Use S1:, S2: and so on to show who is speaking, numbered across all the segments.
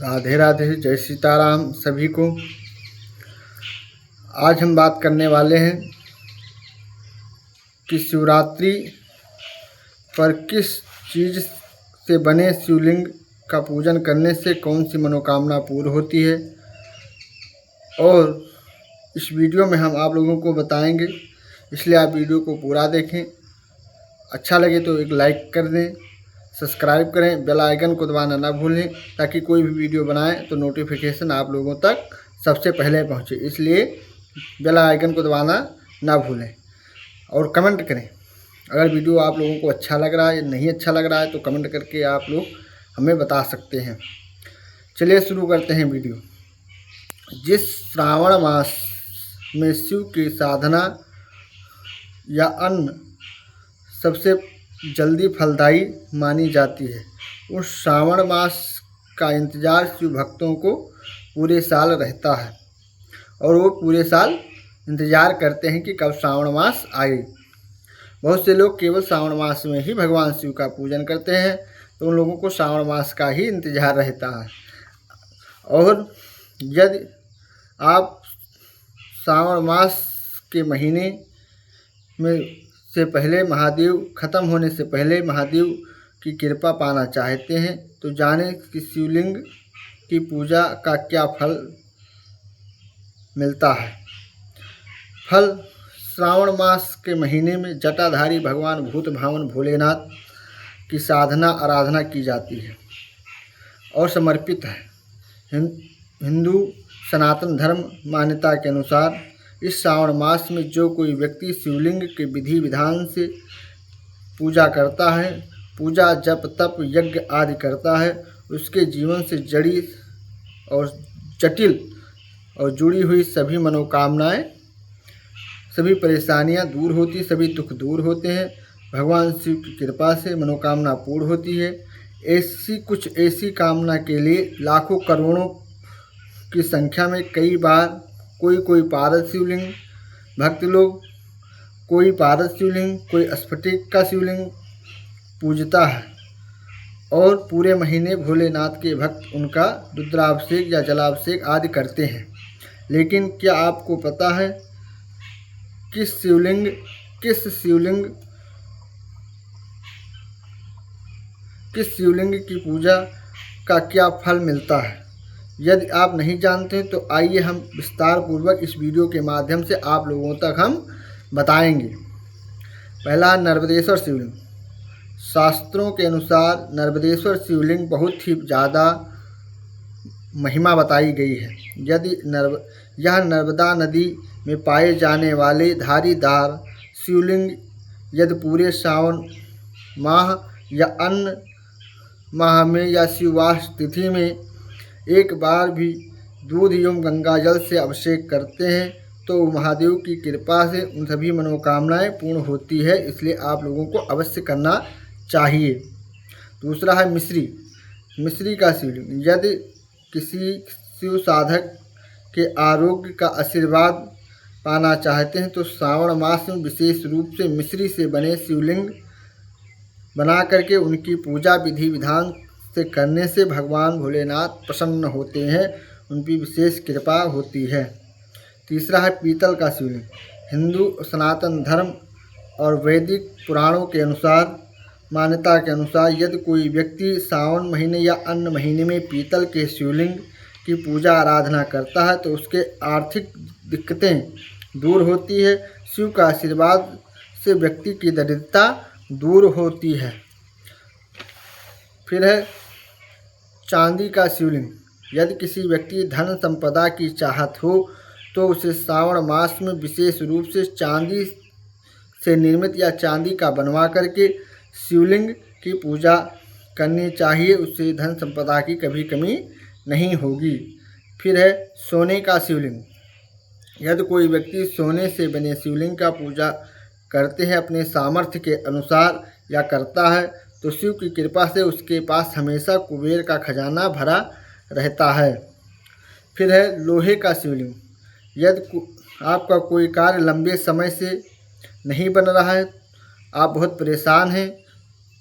S1: राधे राधे, जय सीताराम सभी को। आज हम बात करने वाले हैं कि शिवरात्रि पर किस चीज़ से बने शिवलिंग का पूजन करने से कौन सी मनोकामना पूर्ण होती है। और इस वीडियो में हम आप लोगों को बताएंगे, इसलिए आप वीडियो को पूरा देखें। अच्छा लगे तो एक लाइक कर दें, सब्सक्राइब करें, बेल आइकन को दबाना ना भूलें ताकि कोई भी वीडियो बनाएं तो नोटिफिकेशन आप लोगों तक सबसे पहले पहुंचे। इसलिए बेल आइकन को दबाना ना भूलें और कमेंट करें। अगर वीडियो आप लोगों को अच्छा लग रहा है या नहीं अच्छा लग रहा है तो कमेंट करके आप लोग हमें बता सकते हैं। चलिए शुरू करते हैं वीडियो। जिस श्रावण मास में शिव की साधना या अन्न सबसे जल्दी फलदायी मानी जाती है, उस श्रावण मास का इंतज़ार शिव भक्तों को पूरे साल रहता है और वो पूरे साल इंतज़ार करते हैं कि कब श्रावण मास आए। बहुत से लोग केवल श्रावण मास में ही भगवान शिव का पूजन करते हैं, तो उन लोगों को श्रावण मास का ही इंतज़ार रहता है। और यदि आप श्रावण मास के महीने में से पहले महादेव ख़त्म होने से पहले महादेव की कृपा पाना चाहते हैं तो जानें कि शिवलिंग की पूजा का क्या फल मिलता है। फल: श्रावण मास के महीने में जटाधारी भगवान भूत भावन भोलेनाथ की साधना आराधना की जाती है और समर्पित है। हिंदू सनातन धर्म मान्यता के अनुसार इस श्रावण मास में जो कोई व्यक्ति शिवलिंग के विधि विधान से पूजा करता है, पूजा जप तप यज्ञ आदि करता है, उसके जीवन से जड़ी और जटिल और जुड़ी हुई सभी मनोकामनाएं, सभी परेशानियां दूर होती, सभी दुख दूर होते हैं। भगवान शिव की कृपा से मनोकामना पूर्ण होती है। ऐसी कामना के लिए लाखों करोड़ों की संख्या में कई बार कोई पारस शिवलिंग भक्त लोग, कोई पारस शिवलिंग, कोई स्फटिक का शिवलिंग पूजता है और पूरे महीने भोलेनाथ के भक्त उनका रुद्राभिषेक या जलाभिषेक आदि करते हैं। लेकिन क्या आपको पता है किस शिवलिंग की पूजा का क्या फल मिलता है? यदि आप नहीं जानते तो आइए हम विस्तार पूर्वक इस वीडियो के माध्यम से आप लोगों तक हम बताएंगे। पहला, नर्मदेश्वर शिवलिंग। शास्त्रों के अनुसार नर्मदेश्वर शिवलिंग बहुत ही ज़्यादा महिमा बताई गई है। यह नर्मदा नदी में पाए जाने वाले धारीदार शिवलिंग यदि पूरे सावन माह या अन्य माह में या शिववास तिथि में एक बार भी दूध एवं गंगा जल से अभिषेक करते हैं तो महादेव की कृपा से उन सभी मनोकामनाएं पूर्ण होती है। इसलिए आप लोगों को अवश्य करना चाहिए। दूसरा है मिश्री का शिवलिंग। यदि किसी शिव साधक के आरोग्य का आशीर्वाद पाना चाहते हैं तो श्रावण मास में विशेष रूप से मिश्री से बने शिवलिंग बना करके उनकी पूजा विधि विधान से करने से भगवान भोलेनाथ प्रसन्न होते हैं, उनकी विशेष कृपा होती है। तीसरा है पीतल का शिवलिंग। हिंदू सनातन धर्म और वैदिक पुराणों के अनुसार मान्यता के अनुसार यदि कोई व्यक्ति सावन महीने या अन्य महीने में पीतल के शिवलिंग की पूजा आराधना करता है तो उसके आर्थिक दिक्कतें दूर होती है। शिव का आशीर्वाद से व्यक्ति की दरिद्रता दूर होती है। फिर है चांदी का शिवलिंग। यदि किसी व्यक्ति धन संपदा की चाहत हो तो उसे श्रावण मास में विशेष रूप से चांदी से निर्मित या चांदी का बनवा करके शिवलिंग की पूजा करनी चाहिए। उससे धन संपदा की कभी कमी नहीं होगी। फिर है सोने का शिवलिंग। यदि कोई व्यक्ति सोने से बने शिवलिंग का पूजा करते हैं अपने सामर्थ्य के अनुसार या करता है तो शिव की कृपा से उसके पास हमेशा कुबेर का खजाना भरा रहता है। फिर है लोहे का शिवलिंग। यदि आपका कोई कार्य लंबे समय से नहीं बन रहा है, आप बहुत परेशान हैं,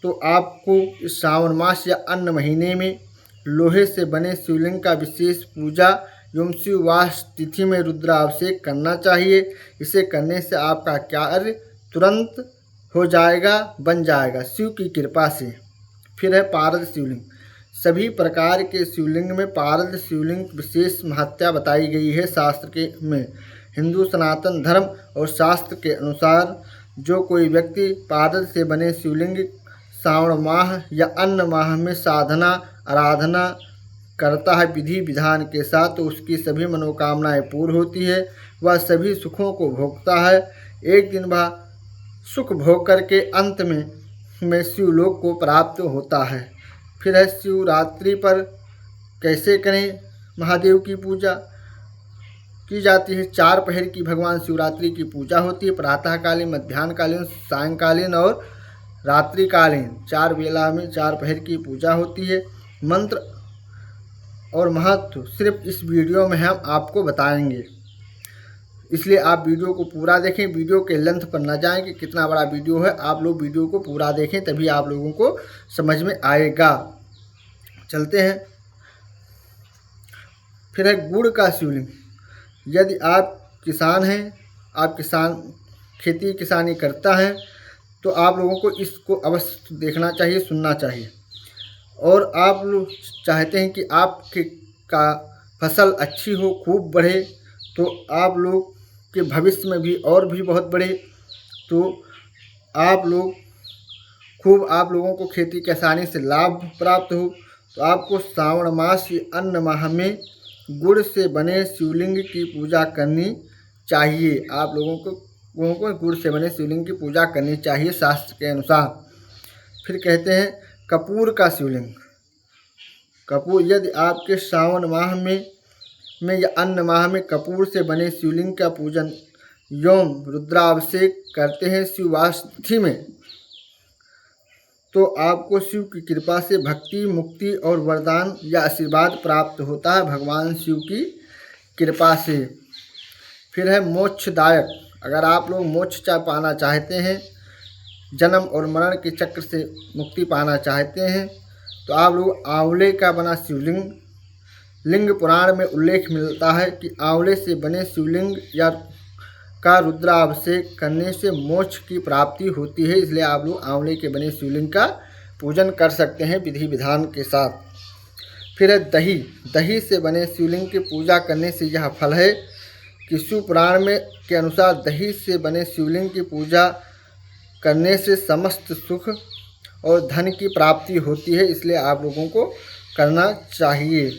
S1: तो आपको इस श्रावण मास या अन्य महीने में लोहे से बने शिवलिंग का विशेष पूजा एवं शिववास तिथि में रुद्राभिषेक करना चाहिए। इसे करने से आपका कार्य तुरंत हो जाएगा, बन जाएगा शिव की कृपा से। फिर है पारद शिवलिंग। सभी प्रकार के शिवलिंग में पारद शिवलिंग विशेष महत्ता बताई गई है शास्त्र के में। हिंदू सनातन धर्म और शास्त्र के अनुसार जो कोई व्यक्ति पारद से बने शिवलिंग श्रावण माह या अन्य माह में साधना आराधना करता है विधि विधान के साथ, तो उसकी सभी मनोकामनाएं पूर्ण होती है, वह सभी सुखों को भोगता है। एक दिन वह सुख भोग करके अंत में शिवलोक को प्राप्त होता है। फिर है शिवरात्रि पर कैसे करें महादेव की पूजा की जाती है। 4 पहर की भगवान शिवरात्रि की पूजा होती है। प्रातःकालीन, मध्याह्नकालीन, सायंकालीन और रात्रिकालीन 4 बेला में 4 पहर की पूजा होती है। मंत्र और महत्व सिर्फ इस वीडियो में हम आपको बताएंगे, इसलिए आप वीडियो को पूरा देखें। वीडियो के लेंथ पर न जाएं कि कितना बड़ा वीडियो है, आप लोग वीडियो को पूरा देखें तभी आप लोगों को समझ में आएगा। चलते हैं। फिर है गुड़ का शिवलिंग। यदि आप किसान हैं, आप खेती किसानी करता है, तो आप लोगों को इसको अवश्य देखना चाहिए, सुनना चाहिए। और आप लोग चाहते हैं कि आपके का फसल अच्छी हो, खूब बढ़े, तो आप लोग के भविष्य में भी और भी बहुत बढ़े, तो आप लोगों को खेती किसानी से लाभ प्राप्त हो, तो आपको श्रावण मास या अन्य माह में गुड़ से बने शिवलिंग की पूजा करनी चाहिए। आप लोगों को गुड़ से बने शिवलिंग की पूजा करनी चाहिए शास्त्र के अनुसार। फिर कहते हैं कपूर का शिवलिंग। कपूर, यदि आपके श्रावण माह में या अन्य माह में कपूर से बने शिवलिंग का पूजन एवं रुद्राभिषेक करते हैं शिववास तिथि में, तो आपको शिव की कृपा से भक्ति, मुक्ति और वरदान या आशीर्वाद प्राप्त होता है भगवान शिव की कृपा से। फिर है मोक्षदायक। अगर आप लोग मोक्ष पाना चाहते हैं, जन्म और मरण के चक्र से मुक्ति पाना चाहते हैं, तो आप लोग आंवले का बना शिवलिंग, लिंग पुराण में उल्लेख मिलता है कि आंवले से बने शिवलिंग या का रुद्राभिषेक करने से मोक्ष की प्राप्ति होती है। इसलिए आप लोग आंवले के बने शिवलिंग का पूजन कर सकते हैं विधि विधान के साथ। फिर है दही। दही से बने शिवलिंग की पूजा करने से यह फल है कि शिव पुराण में के अनुसार दही से बने शिवलिंग की पूजा करने से समस्त सुख और धन की प्राप्ति होती है, इसलिए आप लोगों को करना चाहिए।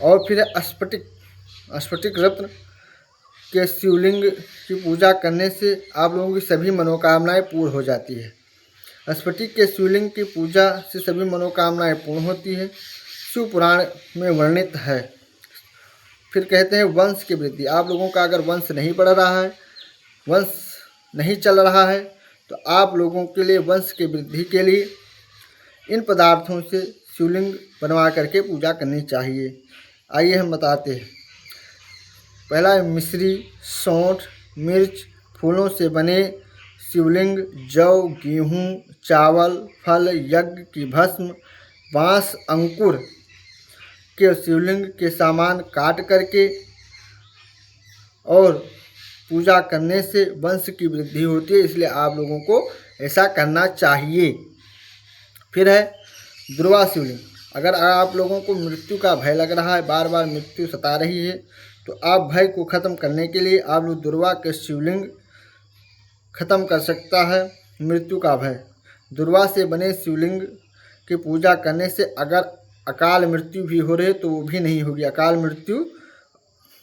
S1: और फिर स्फटिक रत्न के शिवलिंग की पूजा करने से आप लोगों की सभी मनोकामनाएं पूर्ण हो जाती है। स्फटिक के शिवलिंग की पूजा से सभी मनोकामनाएं पूर्ण होती है, शिव पुराण में वर्णित है। फिर कहते हैं वंश की वृद्धि। आप लोगों का अगर वंश नहीं बढ़ रहा है, वंश नहीं चल रहा है, तो आप लोगों के लिए वंश की वृद्धि के लिए इन पदार्थों से शिवलिंग बनवा करके पूजा करनी चाहिए। आइए हम बताते हैं। पहला है मिश्री, सौंठ, मिर्च, फूलों से बने शिवलिंग, जौ, गेहूँ, चावल, फल, यज्ञ की भस्म, बांस, अंकुर के शिवलिंग के सामान काट करके और पूजा करने से वंश की वृद्धि होती है, इसलिए आप लोगों को ऐसा करना चाहिए। फिर है दुर्वा शिवलिंग। अगर आप लोगों को मृत्यु का भय लग रहा है, बार बार मृत्यु सता रही है, तो आप भय को ख़त्म करने के लिए आप लोग दुर्वा के शिवलिंग ख़त्म कर सकता है मृत्यु का भय। दुर्वा से बने शिवलिंग की पूजा करने से अगर अकाल मृत्यु भी हो रही है तो वो भी नहीं होगी, अकाल मृत्यु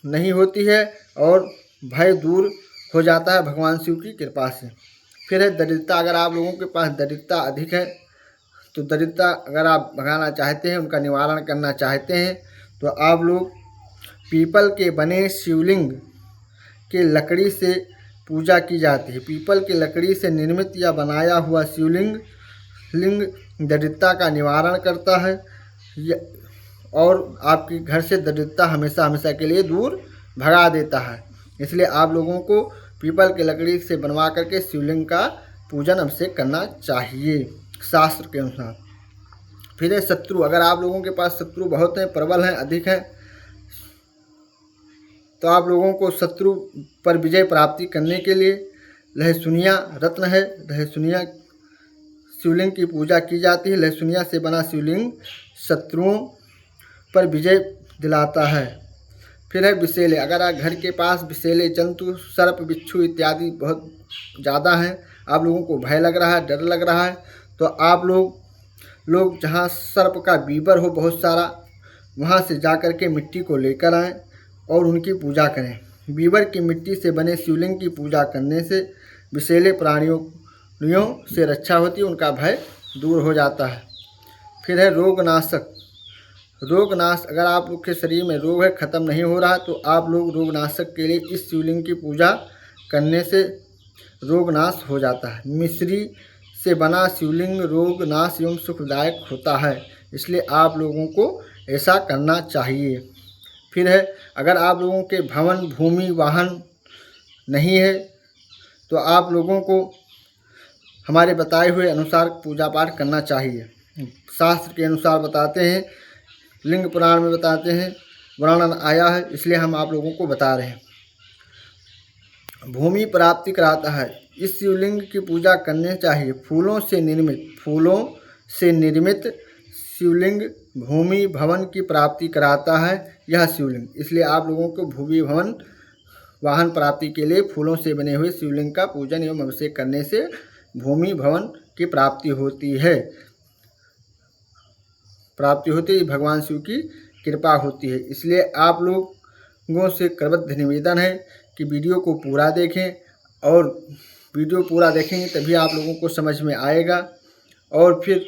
S1: नहीं होती है और भय दूर हो जाता है भगवान शिव की कृपा से। फिर है दरिद्रता। अगर आप लोगों के पास दरिद्रता अधिक है, तो दरिद्रता अगर आप भगाना चाहते हैं, उनका निवारण करना चाहते हैं, तो आप लोग पीपल के बने शिवलिंग के लकड़ी से पूजा की जाती है। पीपल की लकड़ी से निर्मित या बनाया हुआ शिवलिंग दरिद्रता का निवारण करता है और आपके घर से दरिद्रता हमेशा हमेशा के लिए दूर भगा देता है। इसलिए आप लोगों को पीपल की लकड़ी से बनवा करके शिवलिंग का पूजन अभिषेक करना चाहिए शास्त्र के अनुसार। फिर है शत्रु। अगर आप लोगों के पास शत्रु बहुत हैं, प्रबल हैं, अधिक हैं, तो आप लोगों को शत्रु पर विजय प्राप्ति करने के लिए लहसुनिया रत्न है, लहसुनिया शिवलिंग की पूजा की जाती है। लहसुनिया से बना शिवलिंग शत्रुओं पर विजय दिलाता है। फिर है विषैले। अगर आप घर के पास विषैले जंतु, सर्प, बिच्छू इत्यादि बहुत ज़्यादा हैं, आप लोगों को भय लग रहा है, डर लग रहा है, तो आप लोग जहाँ सर्प का बीबर हो बहुत सारा, वहाँ से जा कर के मिट्टी को लेकर आएँ और उनकी पूजा करें। बीबर की मिट्टी से बने शिवलिंग की पूजा करने से विषैले प्राणियों से रक्षा होती है, उनका भय दूर हो जाता है। फिर है रोगनाशक। रोगनाश। अगर आप लोग के शरीर में रोग है, ख़त्म नहीं हो रहा, तो आप लोग रोगनाशक के लिए इस शिवलिंग की पूजा करने से रोगनाश हो जाता है। मिश्री से बना शिवलिंग रोगनाश एवं सुखदायक होता है, इसलिए आप लोगों को ऐसा करना चाहिए। फिर है अगर आप लोगों के भवन, भूमि, वाहन नहीं है, तो आप लोगों को हमारे बताए हुए अनुसार पूजा पाठ करना चाहिए। शास्त्र के अनुसार बताते हैं, लिंग पुराण में बताते हैं, वर्णन आया है, इसलिए हम आप लोगों को बता रहे हैं। भूमि प्राप्ति कराता है। इस शिवलिंग की पूजा करने चाहिए। फूलों से निर्मित शिवलिंग भूमि भवन की प्राप्ति कराता है यह शिवलिंग, इसलिए आप लोगों को भूमि भवन वाहन प्राप्ति के लिए फूलों से बने हुए शिवलिंग का पूजन एवं अभिषेक करने से भूमि भवन की प्राप्ति होती है। भगवान शिव की कृपा होती है। इसलिए आप लोगों से करबद्ध निवेदन है कि वीडियो को पूरा देखें, और वीडियो पूरा देखेंगे तभी आप लोगों को समझ में आएगा। और फिर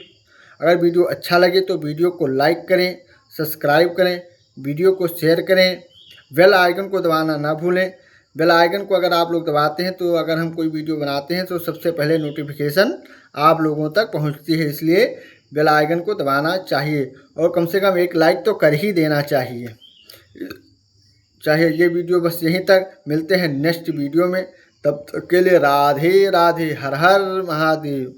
S1: अगर वीडियो अच्छा लगे तो वीडियो को लाइक करें, सब्सक्राइब करें, वीडियो को शेयर करें, बेल आइकन को दबाना ना भूलें। बेल आइकन को अगर आप लोग दबाते हैं तो अगर हम कोई वीडियो बनाते हैं तो सबसे पहले नोटिफिकेशन आप लोगों तक पहुंचती है, इसलिए बेल आइकन को दबाना चाहिए और कम से कम एक लाइक तो कर ही देना चाहिए। ये वीडियो बस यहीं तक। मिलते हैं नेक्स्ट वीडियो में, तब तक के लिए राधे राधे, हर हर महादेव।